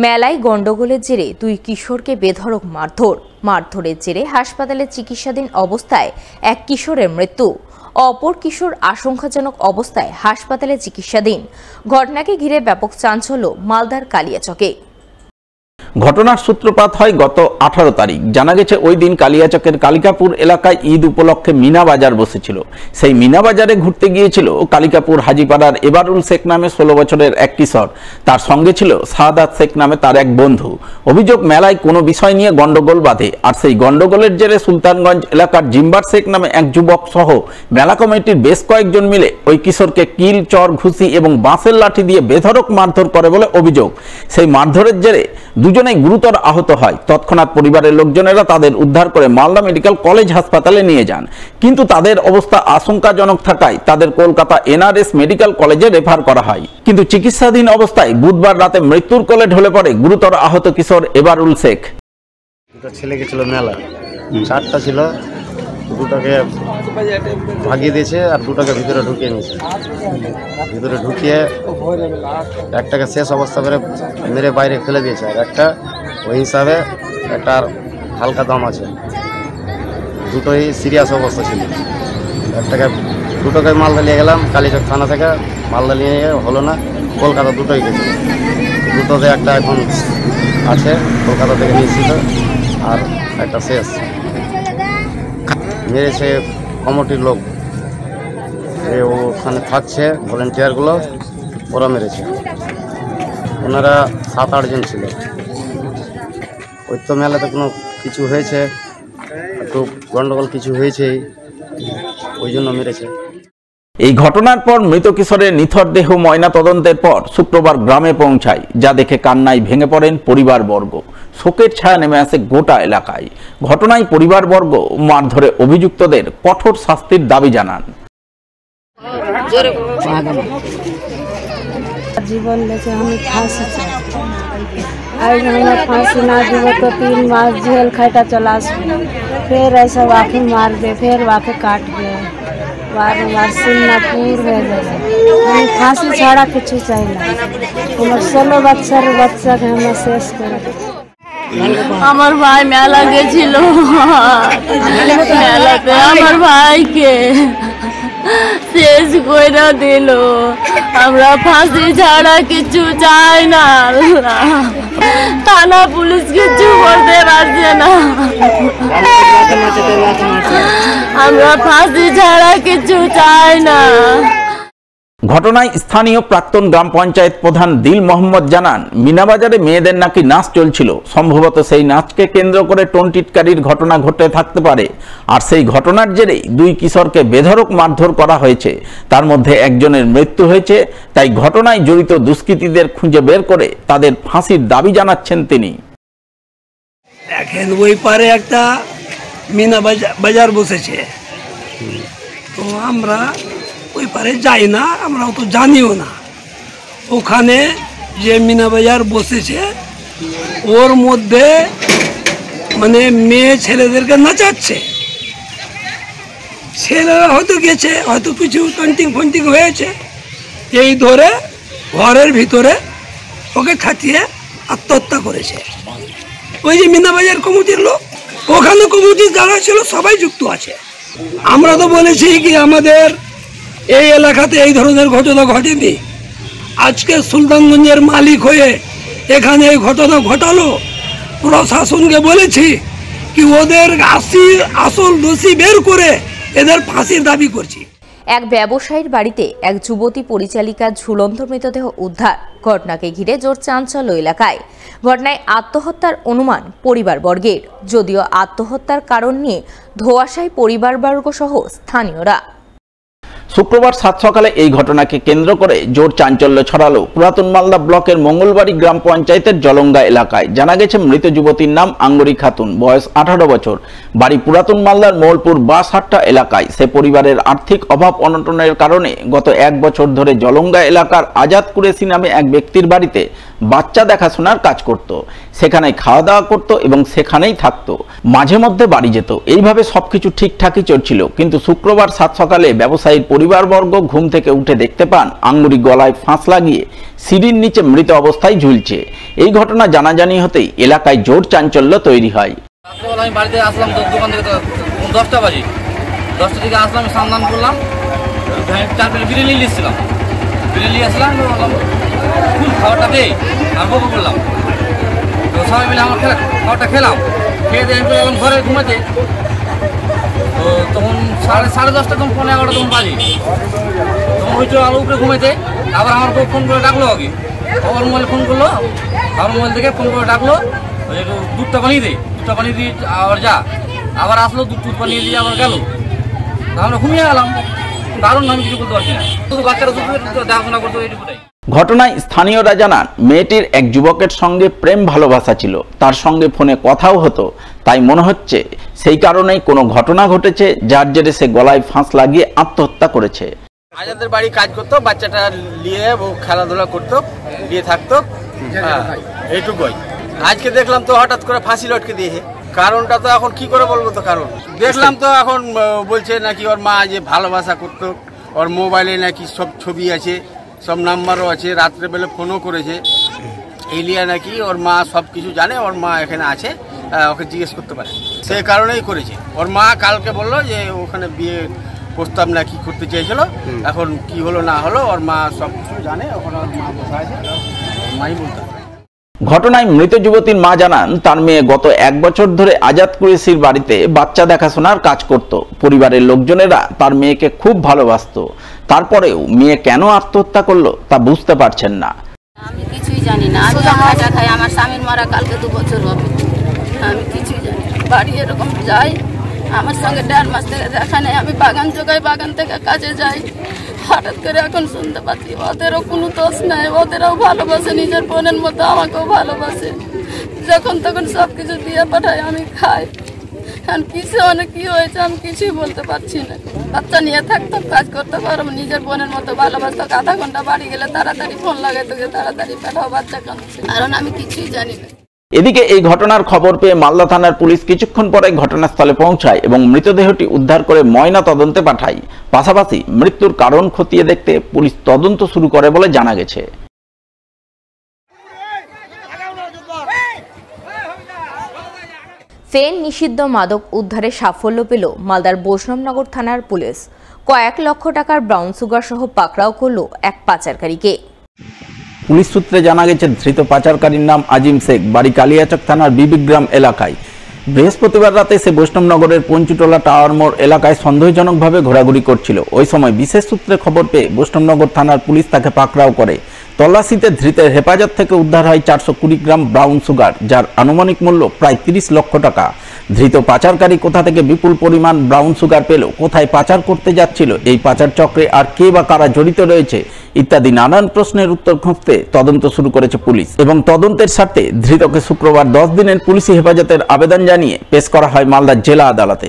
মেলায় গন্ডগোলের জেরে দুই কিশোরকে বেধড়ক মারধরের জেরে হাসপাতালে চিকিৎসাধীন অবস্থায় এক কিশোরের মৃত্যু। অপর কিশোর আশঙ্কাজনক অবস্থায় হাসপাতালে চিকিৎসাধীন। ঘটনাকে ঘিরে ব্যাপক চাঞ্চল্য মালদার কালিয়াচকে। ঘটনার সূত্রপাত হয় গত 18 তারিখ। জানা গেছে ওই দিন কালিয়াচকের কালিকাপুর এলাকায় ঈদ উপলক্ষে মিনা বাজার বসেছিল। সেই মিনা বাজারে ঘুরতে গিয়েছিল কালিকাপুর হাজিপাড়ার এবারুল শেখ নামে 16 বছরের এক কিশোর। তার সঙ্গে ছিল সাদাত শেখ নামে তার এক বন্ধু। অভিযোগ, মেলায় কোনো বিষয় নিয়ে গন্ডগোল বাধে, আর সেই গন্ডগোলের জেরে সুলতানগঞ্জ এলাকার জিম্বার শেখ নামে এক যুবক সহ মেলা কমিটির বেশ কয়েকজন মিলে ওই কিশোরকে কিল, চর, ঘুষি এবং বাঁশের লাঠি দিয়ে বেধড়ক মারধর করে বলে অভিযোগ। সেই মারধরের জেরে দুজনেই গুরুতর আহত হয়। তৎক্ষণাৎ পরিবারের লোকজনেরা তাদের উদ্ধার করে মালদা মেডিকেল কলেজ হাসপাতালে নিয়ে যান, কিন্তু তাদের অবস্থা আশঙ্কাজনক থাকায় তাদের কলকাতা NRS মেডিকেল কলেজে রেফার করা হয়। কিন্তু চিকিৎসাধীন অবস্থায় বুধবার রাতে মৃত্যুর কোলে ঢলে পড়ে গুরুতর আহত কিশোর এবারুল শেখ। দুটো ছেলে গেছিল মেলা, 4টা ছিল, দুটোকে ভাগিয়ে দিয়েছে আর দুটোকে ভিতরে ঢুকিয়ে নিয়েছে। ভিতরে ঢুকিয়ে একটাকে শেষ অবস্থা করে মেরে বাইরে ফেলে দিয়েছে, আর একটা ওই হিসাবে একটার হালকা দাম আছে। দুটোই সিরিয়াস অবস্থা ছিল। দুটোকে মালদা নিয়ে গেলাম কালীচক থানা থেকে। মালদা নিয়ে হলো না, কলকাতা দুটোই গেছে। দুটোতে একটা এখন আছে, কলকাতা থেকে নিয়েছিল, আর একটা শেষ মেরেছে কমিটির লোক। ওখানে থাকছে ভলেন্টিয়ারগুলো, ওরা মেরেছে। ওনারা 7-8 জন ছিল। ওই তো মেলাতে কোনো কিছু হয়েছে, একটু গন্ডগোল কিছু হয়েছেই, ওই জন্য মেরেছে। এই ঘটনার পর মৃত কিশোরের নিথর দেহ ময়না তদন্তের পর শুক্রবার গ্রামে পৌঁছায়, যা দেখে কান্নায় ভেঙে পড়েন পরিবারবর্গ। শোকের ছায়া নেমে আসে গোটা এলাকায়। ঘটনায় পরিবারবর্গ মারধরে অভিযুক্তদের কঠোর শাস্তির দাবি জানান। জীবন বেঁচে আমি ফাঁসি চাই। आज हमें फांसी ना दी तो 3 मास जेल खाटा चला, फिर ऐसा वाके मार दे, फिर वाके काट दे, बार सीना पूर हो जाए। हमें फांसी छाड़ा कुछ चाहिए। हमारे 16 बच्चा के हमें शेष कर। আমার ভাই মেলা গেছিল, মেলাতে আমার ভাইকে শেষ করে দিল। আমরা ফাঁসি ছাড়া কিছু চাই না। থানা পুলিশ কিছু করতে পারছে না। আমরা ফাঁসি ছাড়া কিছু চাই না। ঘটনায় স্থানীয় প্রাক্তন গ্রাম পঞ্চায়েত প্রধান দিল মোহাম্মদ জানান, মিনাবাজারে মেয়েদের নাকি নাচ চলছিল। সম্ভবত সেই নাচকে কেন্দ্র করে টোনটিটকারির ঘটনা ঘটে থাকতে পারে, আর সেই ঘটনার জেরেই দুই কিশোরকে বেধড়ক মারধর করা হয়েছে। তার মধ্যে একজনের মৃত্যু হয়েছে। তাই ঘটনায় জড়িত দুষ্কৃতীদের খুঁজে বের করে তাদের ফাঁসির দাবি জানাচ্ছেন তিনি। দেখেন, ওই পারে একটা মিনা বাজার বসেছে, তো আমরা ওই পারে যাই না, আমরা তো জানিও না। ওখানে যে মিনা বাজার বসেছে ওর মধ্যে মানে মেয়ে ছেলেদেরকে নাচাচ্ছে। ছেলেরা হয়তো গেছে, হয়তো কিছু ফন্টিং হয়েছে, এই ধরে ঘরের ভিতরে ওকে খাটিয়ে আত্মহত্যা করেছে। ওই যে মিনা বাজার কমিটির লোক, ওখানে কমিটির যারা ছিল সবাই যুক্ত আছে। আমরা তো বলেছি কি আমাদের এই এলাকাতে এই ধরনের ঘটনা ঘটেনি। আজকে সুলতানগঞ্জের মালিক হয়ে এখানে এই ঘটনা ঘটালো। প্রশাসনকে বলেছি কি ওদের আসল দোষী বের করে এদের ফাঁসির দাবি করছি। এক ব্যবসায়ীর বাড়িতে এক যুবতী পরিচালিকার ঝুলন্ত মৃতদেহ উদ্ধার। ঘটনাকে ঘিরে জোর চাঞ্চল্য এলাকায়। ঘটনায় আত্মহত্যার অনুমান পরিবারবর্গের, যদিও আত্মহত্যার কারণ নিয়ে ধোঁয়াশায় পরিবারবর্গ সহ স্থানীয়রা। শুক্রবার 7 সকালে এই ঘটনাকে কেন্দ্র করে জোর চাঞ্চল্য ছড়ালো পুরাতন মালদা ব্লকের মঙ্গলবাড়ি গ্রাম পঞ্চায়েতের জলঙ্গা এলাকায়। জানা গেছে মৃত যুবতীর নাম আঙ্গুরি খাতুন, বয়স 18 বছর, বাড়ি পুরাতন মালদার মোলপুর বাসহাট্টা এলাকায়। সে পরিবারের আর্থিক অভাব অনটনের কারণে গত 1 বছর ধরে জলঙ্গা এলাকার আজাদ কুরেশি নামে এক ব্যক্তির বাড়িতে বাচ্চা দেখাশোনার কাজ করত, সেখানে খাওয়া দাওয়া করত এবং সেখানেই থাকতো, মাঝে মধ্যে বাড়ি যেত। এইভাবে সবকিছু ঠিকঠাকই চলছিল। কিন্তু শুক্রবার সাত সকালে ব্যবসায়ীর পরিবারবর্গ ঘুম থেকে উঠে দেখতে পান আঙ্গুরি গলায় ফাঁস লাগিয়ে সিঁড়ির নিচে মৃত অবস্থায় ঝুলছে। এই ঘটনা জানাজানি হতেই এলাকায় জোর চাঞ্চল্য তৈরি হয়। আমি বাড়িতে আসলাম দোকান থেকে 10টা বাজে, 10টা থেকে আসলাম, সন্ধান করলাম, 4 প্লেট বিরিয়ানি নিয়েছিলাম, বিরিয়ানি আসলাম, ফুল খাবারটা দেই আর বকো করলাম। তো সবাই মিলে আমার খাবারটা খেলাম, খেয়ে দিয়ে আমি এখন ঘরে ঘুমাতে। তো তখন 10:30 তখন 11:30 তখন বাজে, তখন ওই চলো আলো উপরে ঘুমাইতে। আবার আমার বউ ফোন করে ডাকলো, আগে আমার মোবাইলে ফোন করলো, আমার মোবাইল থেকে ফোন করে ডাকলো, একটু দুধটা বানিয়ে দে, দুধটা বানিয়ে দিয়ে আবার যা। আবার আসলো, দুধ বানিয়ে দিয়ে আবার গেল। আমরা ঘুমিয়ে গেলাম। দারুণ, আমি কিছু বলতে পারছি না, শুধু বাচ্চারা শুধু দেখাশোনা করতো এইটুকুটাই। ঘটনায় স্থানীয়রা জানান, মেয়েটির এক যুবকের সঙ্গে প্রেম ভালোবাসা ছিল, তার সঙ্গে ফোনে কথাও হতো। তাই মনে হচ্ছে সেই কারণেই কোনো ঘটনা ঘটেছে, যার জেরে সে গলায় ফাঁস লাগিয়ে আত্মহত্যা করেছে। আজাদের বাড়ি কাজ করতো, বাচ্চাটা নিয়ে খেলাধুলা করতো, নিয়ে থাকতো, এইটুকুই। আজকে দেখলাম তো হঠাৎ করে ফাঁসি লটকে দিয়েছে। কারণটা তো এখন কি করে বলবো, তো কারণ দেখলাম তো এখন বলছে নাকি ওর মা যে ভালোবাসা করতো, ওর মোবাইলে নাকি সব ছবি আছে, সব নাম্বারও আছে, রাত্রেবেলা ফোনও করেছে। এলিয়া নাকি ওর মা সব কিছু জানে, ওর মা এখানে আছে, ওকে জিজ্ঞেস করতে পারে, সেই কারণেই করেছে। ওর মা কালকে বললো যে ওখানে বিয়ে প্রস্তাব নাকি করতে চেয়েছিল, এখন কি হলো না হলো ওর মা সব কিছু জানে, ওখানে ওর মা বসা আছে, মাই বলতে। ঘটনায় মৃত যুবতীর মা জানান, তার মেয়ে গত 1 বছর ধরে আজাদ কুরেশির বাড়িতে বাচ্চা দেখাশোনার কাজ করত। পরিবারের লোকজনেরা তার মেয়েকে খুব ভালোবাসতো। তারপরেও মেয়ে কেন আত্মহত্যা করলো তা বুঝতে পারছেন না। আমি কিছুই জানি না, আমি টাকা খাই, আমার স্বামীর মারা কালকে 2 বছর হবে, আমি কিছুই জানি না। বাড়ি এরকম যাই, আমার সঙ্গে 1.5 মাস থেকে দেখা নেই, আমি বাগান জোগাই, বাগান থেকে কাজে যাই, হঠাৎ করে এখন শুনতে পাচ্ছি ওদেরও কোনো দোষ নাই, ওদেরও ভালোবাসে, নিজের বোনের মতো আমাকেও ভালোবাসে, যখন তখন সব কিছু দিয়ে পাঠায়, আমি খাই। এখন কিছু অনেক কি হয়েছে আমি কিছুই বলতে পারছি না। বাচ্চা নিয়ে থাকতো, কাজ করতে পারো, নিজের বোনের মতো ভালোবাসতো, আধা ঘন্টা বাড়ি গেলে তাড়াতাড়ি ফোন লাগাইতো, তাড়াতাড়ি পাঠাও, বাচ্চা কাঁদছে, কারণ আমি কিছুই জানি না। এদিকে এই ঘটনার খবর পেয়ে মালদা থানার পুলিশ কিছুক্ষণ পরে ঘটনাস্থলে পৌঁছায় এবং মৃতদেহটি উদ্ধার করে ময়না তদন্তে পাঠায়। পাশাপাশি মৃত্যুর কারণ খতিয়ে দেখতে পুলিশ তদন্ত শুরু করে বলে জানা গেছে। ফেন নিষিদ্ধ মাদক উদ্ধারে সাফল্য পেল মালদার বৈষ্ণবনগর থানার পুলিশ। কয়েক লক্ষ টাকার ব্রাউন সুগার সহ পাকড়াও করল এক পাচারকারীকে। পুলিশ সূত্রে জানা গেছে, ধৃত পাচারকারীর নাম আজিম শেখ, বাড়ি কালিয়াচক থানার বিবিগ্রাম এলাকায়। বৃহস্পতিবার রাতে সে বৈষ্ণবনগরের পঞ্চুটোলা টাওয়ার মোড় এলাকায় সন্দেহজনকভাবে ঘোরাঘুরি করছিল। ওই সময় বিশেষ সূত্রে খবর পেয়ে বৈষ্ণবনগর থানার পুলিশ তাকে পাকড়াও করে। তল্লাশিতে ধৃতের হেফাজত থেকে উদ্ধার হয় 420 গ্রাম ব্রাউন সুগার, যার আনুমানিক মূল্য প্রায় 30 লক্ষ টাকা। ধৃত পাচারকারী কোথা থেকে বিপুল পরিমাণ ব্রাউন সুগার পেল, কোথায় পাচার করতে যাচ্ছিল, এই পাচার চক্রে আর কে বা কারা জড়িত রয়েছে ইত্যাদি নানান প্রশ্নের উত্তর খুঁজতে তদন্ত শুরু করেছে পুলিশ। এবং তদন্তের স্বার্থে ধৃতকে শুক্রবার 10 দিনের পুলিশি হেফাজতের আবেদন জানিয়ে পেশ করা হয় মালদা জেলা আদালতে।